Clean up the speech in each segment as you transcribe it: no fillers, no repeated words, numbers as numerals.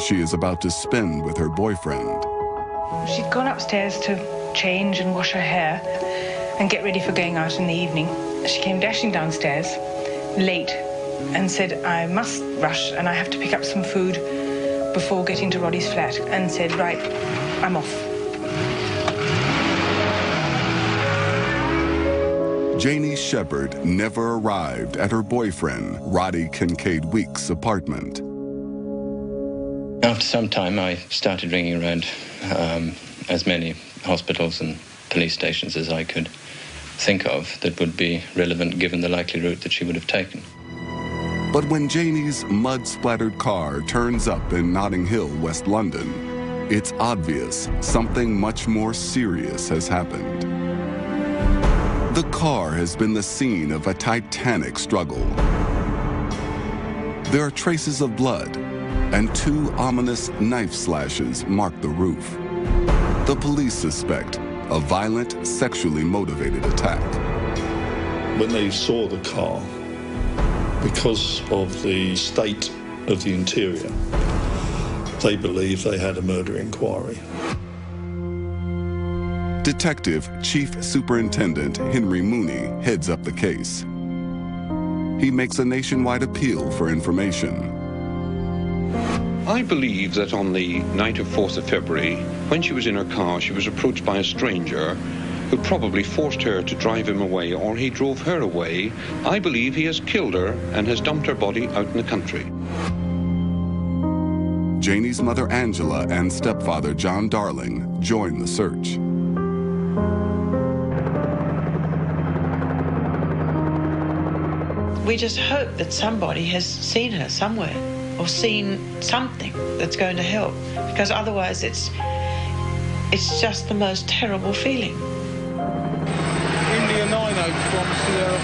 she is about to spend with her boyfriend. She'd gone upstairs to change and wash her hair and get ready for going out in the evening. She came dashing downstairs, late, and said, I must rush and I have to pick up some food before getting to Roddy's flat, and said, right, I'm off. Janie Shepherd never arrived at her boyfriend, Roddy Kincaid Weeks' apartment. After some time, I started ringing around as many hospitals and police stations as I could think of that would be relevant given the likely route that she would have taken. But when Janie's mud-splattered car turns up in Notting Hill, West London, it's obvious something much more serious has happened. The car has been the scene of a titanic struggle. There are traces of blood, and 2 ominous knife slashes mark the roof. The police suspect a violent, sexually motivated attack. When they saw the car, because of the state of the interior, they believed they had a murder inquiry. Detective Chief Superintendent Henry Mooney heads up the case. He makes a nationwide appeal for information. I believe that on the night of 4th of February, when she was in her car, she was approached by a stranger who probably forced her to drive him away, or he drove her away. I believe he has killed her and has dumped her body out in the country. Janie's mother Angela and stepfather John Darling join the search. We just hope that somebody has seen her somewhere or seen something that's going to help, because otherwise it's just the most terrible feeling. India 90 from Sierra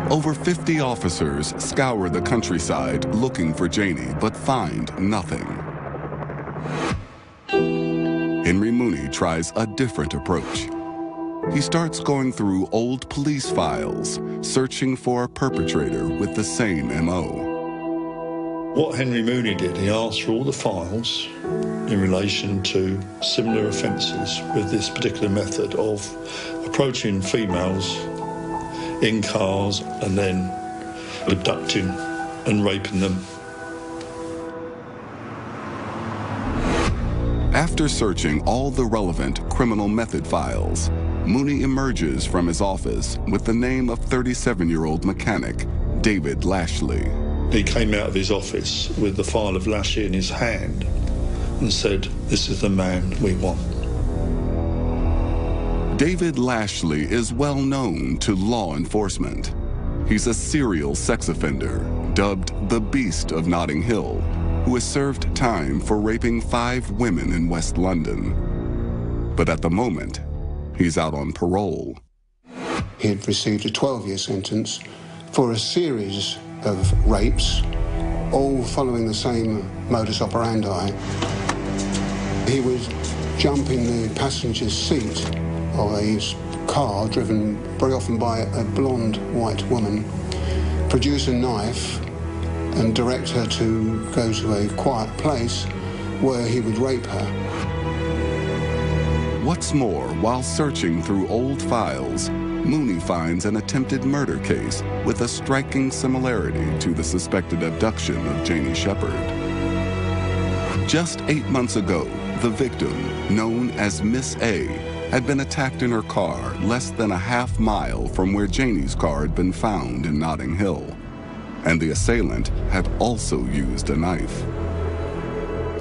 39. Over 50 officers scour the countryside looking for Janie, but find nothing. Henry Mooney tries a different approach. He starts going through old police files, searching for a perpetrator with the same MO. What Henry Mooney did, he asked for all the files in relation to similar offences with this particular method of approaching females in cars and then abducting and raping them. After searching all the relevant criminal method files, Mooney emerges from his office with the name of 37-year-old mechanic David Lashley. He came out of his office with the file of Lashley in his hand and said, "This is the man we want." David Lashley is well known to law enforcement. He's a serial sex offender, dubbed the Beast of Notting Hill, who has served time for raping 5 women in West London. But at the moment, he's out on parole. He had received a 12-year sentence for a series of rapes, all following the same modus operandi. He would jump in the passenger's seat of a car driven very often by a blonde white woman, produce a knife and direct her to go to a quiet place where he would rape her. What's more, while searching through old files, Mooney finds an attempted murder case with a striking similarity to the suspected abduction of Janie Shepherd. Just 8 months ago, the victim, known as Miss A, had been attacked in her car less than a half mile from where Janie's car had been found in Notting Hill. And the assailant had also used a knife.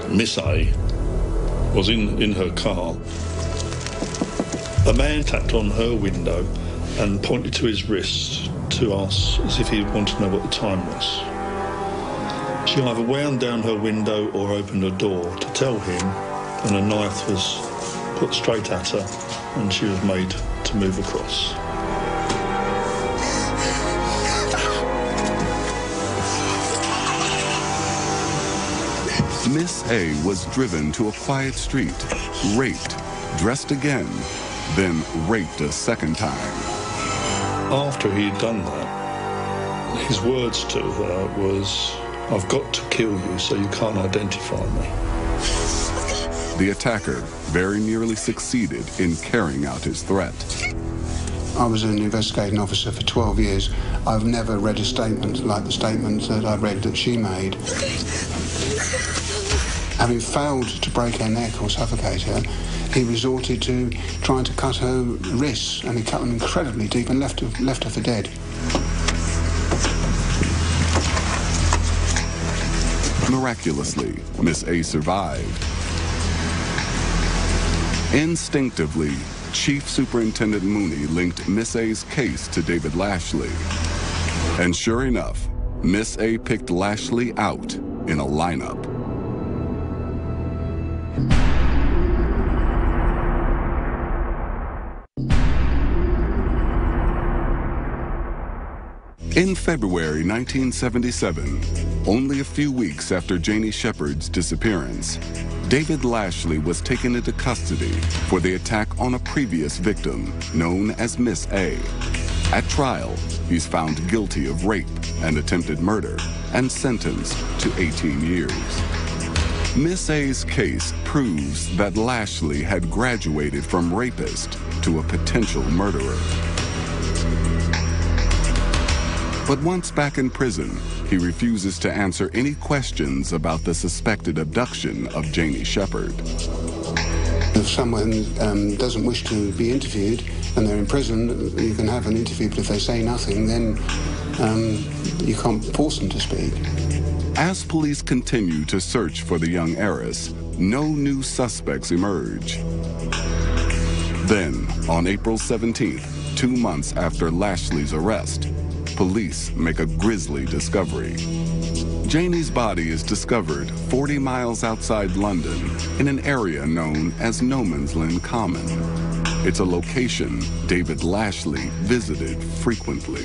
Miss A was in her car. A man tapped on her window and pointed to his wrist to us as if he wanted to know what the time was. She either wound down her window or opened her door to tell him, and a knife was put straight at her and she was made to move across. Miss A was driven to a quiet street, raped, dressed again, then raped a second time. After he'd done that, his words to her was, I've got to kill you so you can't identify me. The attacker very nearly succeeded in carrying out his threat. I was an investigating officer for 12 years. I've never read a statement like the statement that I read that she made. Having failed to break her neck or suffocate her, he resorted to trying to cut her wrists, and he cut them incredibly deep and left her for dead. Miraculously, Miss A survived. Instinctively, Chief Superintendent Mooney linked Miss A's case to David Lashley. And sure enough, Miss A picked Lashley out in a lineup. In February 1977, only a few weeks after Janie Shepherd's disappearance, David Lashley was taken into custody for the attack on a previous victim known as Miss A. At trial, he's found guilty of rape and attempted murder and sentenced to 18 years. Miss A's case proves that Lashley had graduated from rapist to a potential murderer. But once back in prison, he refuses to answer any questions about the suspected abduction of Janie Shepherd. If someone doesn't wish to be interviewed and they're in prison, you can have an interview, but if they say nothing, then you can't force them to speak. As police continue to search for the young heiress, no new suspects emerge. Then, on April 17th, 2 months after Lashley's arrest, police make a grisly discovery. Janie's body is discovered 40 miles outside London in an area known as No Man's Land Common. It's a location David Lashley visited frequently.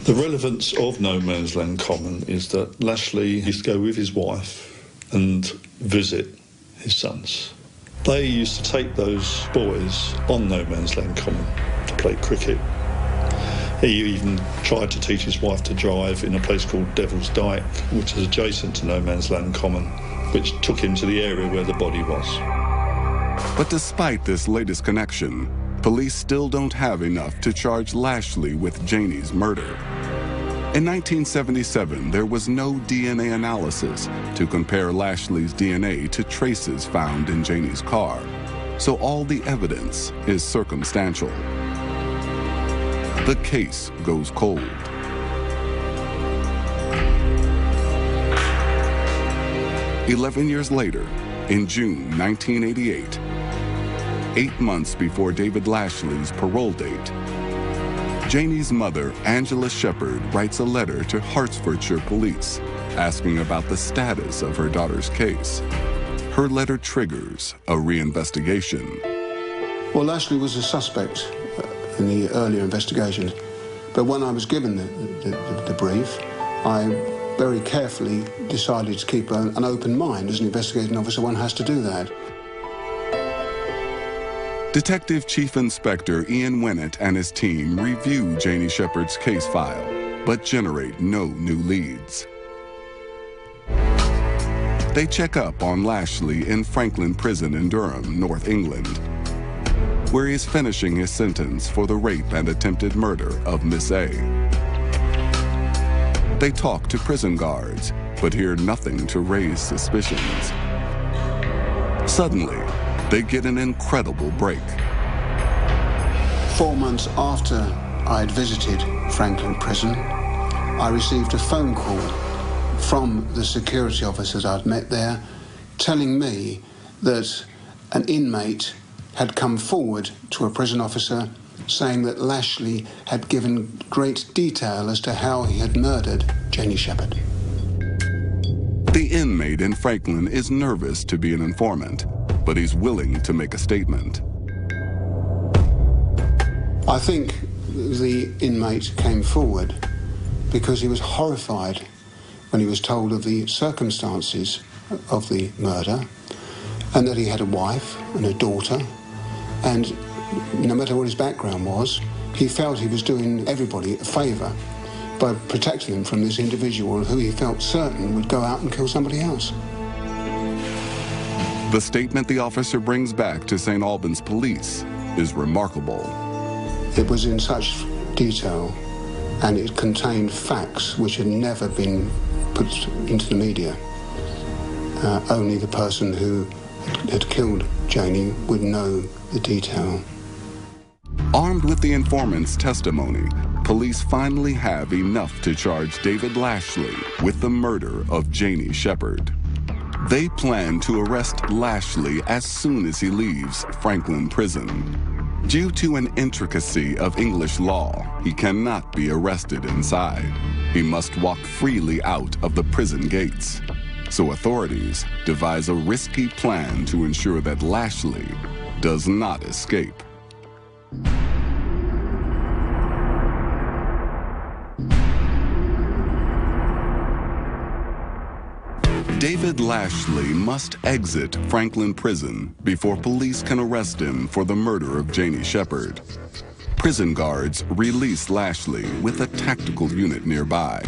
The relevance of No Man's Land Common is that Lashley used to go with his wife and visit his sons. They used to take those boys on No Man's Land Common to play cricket. He even tried to teach his wife to drive in a place called Devil's Dyke, which is adjacent to No Man's Land Common, which took him to the area where the body was. But despite this latest connection, police still don't have enough to charge Lashley with Janie's murder. In 1977, there was no DNA analysis to compare Lashley's DNA to traces found in Janie's car, so all the evidence is circumstantial. The case goes cold. "11 years later, in June 1988, 8 months before David Lashley's parole date, Janie's mother, Angela Shepherd, writes a letter to Hertfordshire police asking about the status of her daughter's case. Her letter triggers a reinvestigation. Well, Lashley was a suspect in the earlier investigations, but when I was given the brief, I very carefully decided to keep an open mind. As an investigating officer, one has to do that. Detective Chief Inspector Ian Winnett and his team review Janie Shepherd's case file, but generate no new leads. They check up on Lashley in Franklin Prison in Durham, North England, where he is finishing his sentence for the rape and attempted murder of Miss A. They talk to prison guards, but hear nothing to raise suspicions. Suddenly, they get an incredible break. 4 months after I had visited Franklin Prison, I received a phone call from the security officers I'd met there, telling me that an inmate had come forward to a prison officer saying that Lashley had given great detail as to how he had murdered Janie Shepherd. The inmate in Franklin is nervous to be an informant, but he's willing to make a statement. I think the inmate came forward because he was horrified when he was told of the circumstances of the murder and that he had a wife and a daughter, and no matter what his background was, he felt he was doing everybody a favour by protecting him from this individual who he felt certain would go out and kill somebody else. The statement the officer brings back to St. Albans police is remarkable. It was in such detail, and it contained facts which had never been put into the media. Only the person who had killed Janie would know the detail. Armed with the informant's testimony, police finally have enough to charge David Lashley with the murder of Janie Shepherd. They plan to arrest Lashley as soon as he leaves Franklin Prison. Due to an intricacy of English law, he cannot be arrested inside. He must walk freely out of the prison gates. So authorities devise a risky plan to ensure that Lashley does not escape. David Lashley must exit Franklin Prison before police can arrest him for the murder of Janie Shepherd. Prison guards release Lashley with a tactical unit nearby.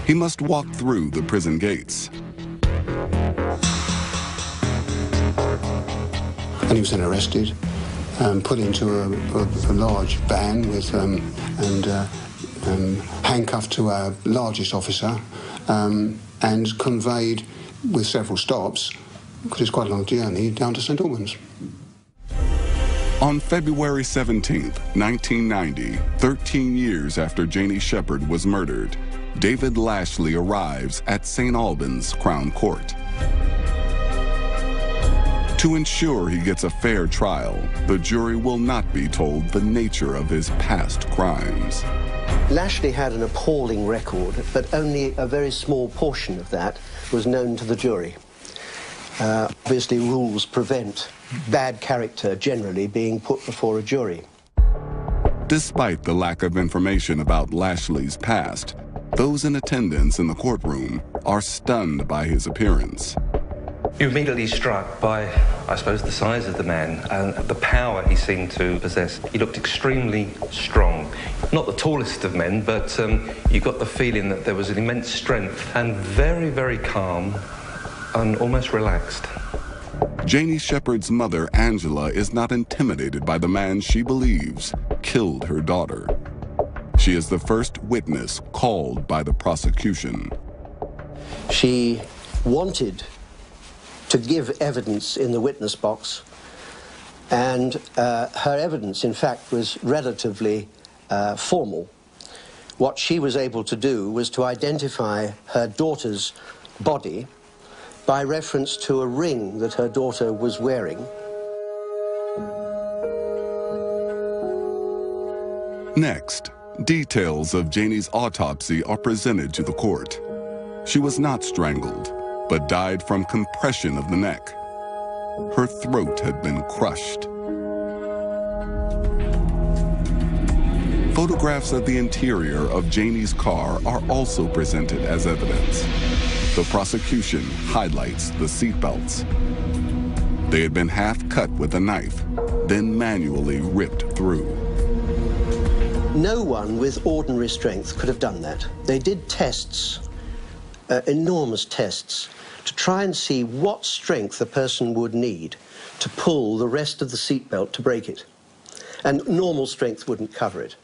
He must walk through the prison gates. And he was then arrested, put into a large van with handcuffed to our largest officer, and conveyed with several stops, because it's quite a long journey, down to St. Albans. On February 17th, 1990, 13 years after Janie Shepherd was murdered, David Lashley arrives at St. Albans Crown Court. To ensure he gets a fair trial, the jury will not be told the nature of his past crimes. Lashley had an appalling record, but only a very small portion of that was known to the jury. Obviously, rules prevent bad character generally being put before a jury. Despite the lack of information about Lashley's past, those in attendance in the courtroom are stunned by his appearance. You're immediately struck by, I suppose, the size of the man and the power he seemed to possess. He looked extremely strong. Not the tallest of men, but you got the feeling that there was an immense strength and very, very calm and almost relaxed. Janie Shepherd's mother, Angela, is not intimidated by the man she believes killed her daughter. She is the first witness called by the prosecution. She wanted to give evidence in the witness box, and her evidence, in fact, was relatively formal. What she was able to do was to identify her daughter's body by reference to a ring that her daughter was wearing. Next, details of Janie's autopsy are presented to the court. She was not strangled, but died from compression of the neck. Her throat had been crushed. Photographs of the interior of Janie's car are also presented as evidence. The prosecution highlights the seatbelts. They had been half cut with a knife, then manually ripped through. No one with ordinary strength could have done that. They did tests, enormous tests, to try and see what strength a person would need to pull the rest of the seatbelt to break it. And normal strength wouldn't cover it.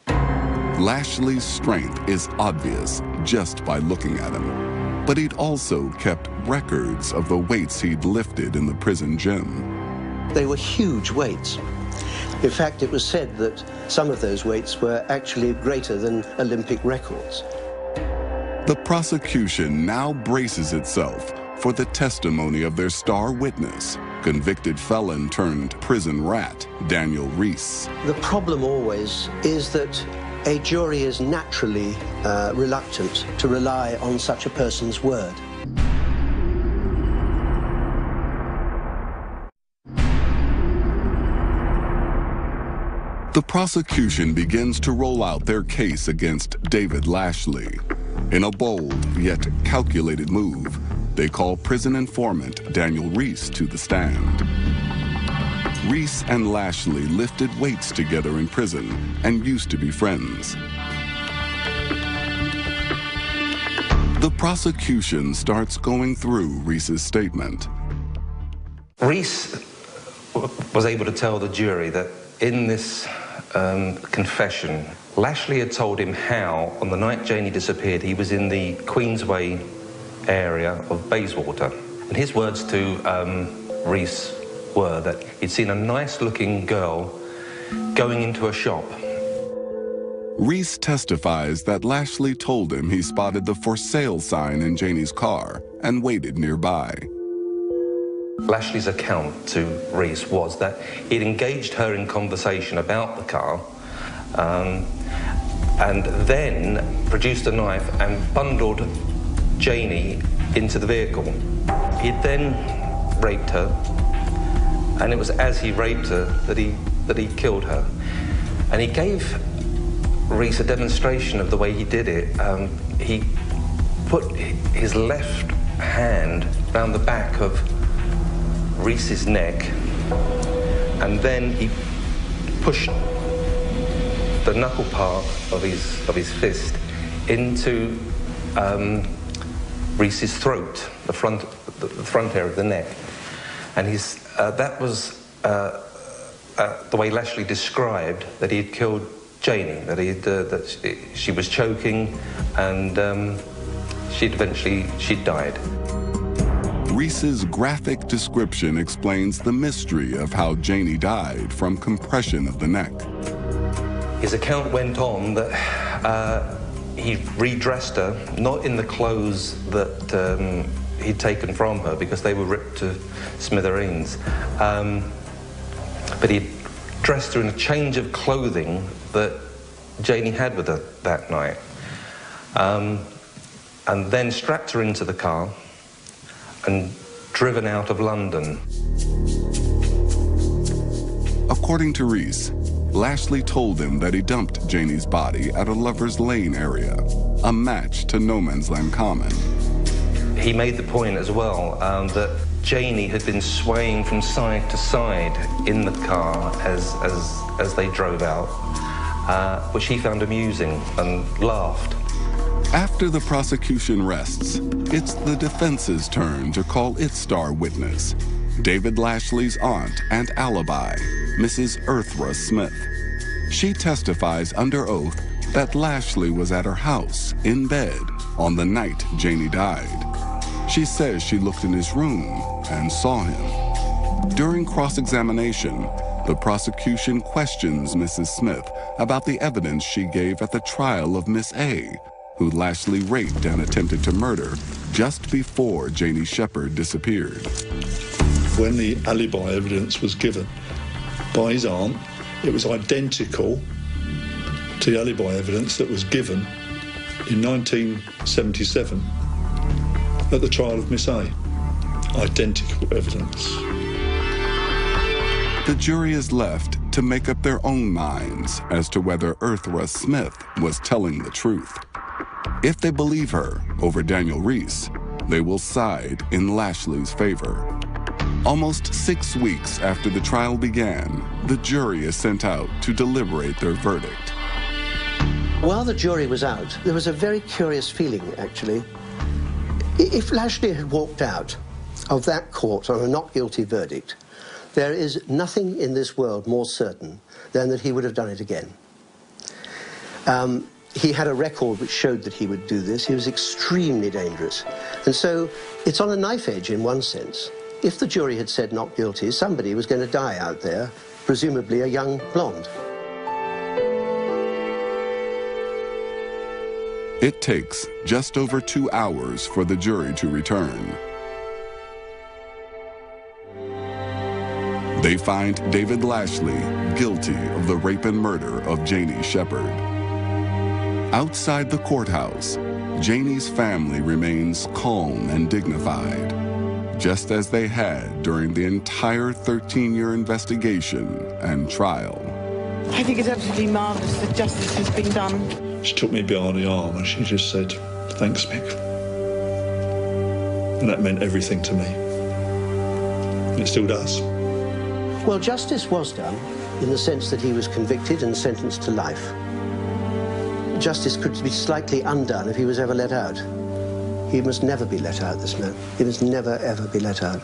Lashley's strength is obvious just by looking at him, but he'd also kept records of the weights he'd lifted in the prison gym. They were huge weights. In fact, it was said that some of those weights were actually greater than Olympic records. The prosecution now braces itself for the testimony of their star witness, convicted felon turned prison rat, Daniel Reese. The problem always is that a jury is naturally reluctant to rely on such a person's word. The prosecution begins to roll out their case against David Lashley. In a bold yet calculated move, they call prison informant Daniel Reese to the stand. Reese and Lashley lifted weights together in prison and used to be friends. The prosecution starts going through Reese's statement. Reese was able to tell the jury that in this confession, Lashley had told him how, on the night Janie disappeared, he was in the Queensway area of Bayswater. And his words to Reese were that he'd seen a nice-looking girl going into a shop. Reese testifies that Lashley told him he spotted the for sale sign in Janie's car and waited nearby. Lashley's account to Reese was that he'd engaged her in conversation about the car and then produced a knife and bundled Janie into the vehicle. He'd then raped her, and it was as he raped her that he killed her. And he gave Reese a demonstration of the way he did it. He put his left hand round the back of Reese's neck, and then he pushed the knuckle part of his fist into Reese's throat, the front area of the neck, and that was the way Lashley described that he had killed Janie, that she was choking, and she'd died. Reese's graphic description explains the mystery of how Janie died from compression of the neck. His account went on that he redressed her, not in the clothes that he'd taken from her because they were ripped to smithereens, but he dressed her in a change of clothing that Janie had with her that night, and then strapped her into the car and driven out of London. According to Reese, Lashley told him that he dumped Janie's body at a Lover's Lane area, a match to No Man's Land Common. He made the point as well that Janie had been swaying from side to side in the car as they drove out, which he found amusing and laughed. After the prosecution rests, it's the defense's turn to call its star witness, David Lashley's aunt and alibi, Mrs. Earthra Smith. She testifies under oath that Lashley was at her house, in bed, on the night Janie died. She says she looked in his room and saw him. During cross-examination, the prosecution questions Mrs. Smith about the evidence she gave at the trial of Miss A, who Lashley raped and attempted to murder just before Janie Shepherd disappeared. When the alibi evidence was given by his aunt, it was identical to the alibi evidence that was given in 1977 at the trial of Miss A. Identical evidence. The jury is left to make up their own minds as to whether Earthra Smith was telling the truth. If they believe her over Daniel Reese, they will side in Lashley's favor. Almost 6 weeks after the trial began, the jury is sent out to deliberate their verdict. While the jury was out, there was a very curious feeling, actually. If Lashley had walked out of that court on a not guilty verdict, there is nothing in this world more certain than that he would have done it again. He had a record which showed that he would do this. He was extremely dangerous. And so it's on a knife edge in one sense. If the jury had said not guilty, somebody was going to die out there, presumably a young blonde. It takes just over 2 hours for the jury to return. They find David Lashley guilty of the rape and murder of Janie Shepherd. Outside the courthouse, Janie's family remains calm and dignified, just as they had during the entire 13-year investigation and trial. I think it's absolutely marvellous that justice has been done. She took me behind the arm and she just said, "Thanks, Mick." And that meant everything to me. And it still does. Well, justice was done in the sense that he was convicted and sentenced to life. Justice could be slightly undone if he was ever let out. He must never be let out, this man. He must never, ever be let out.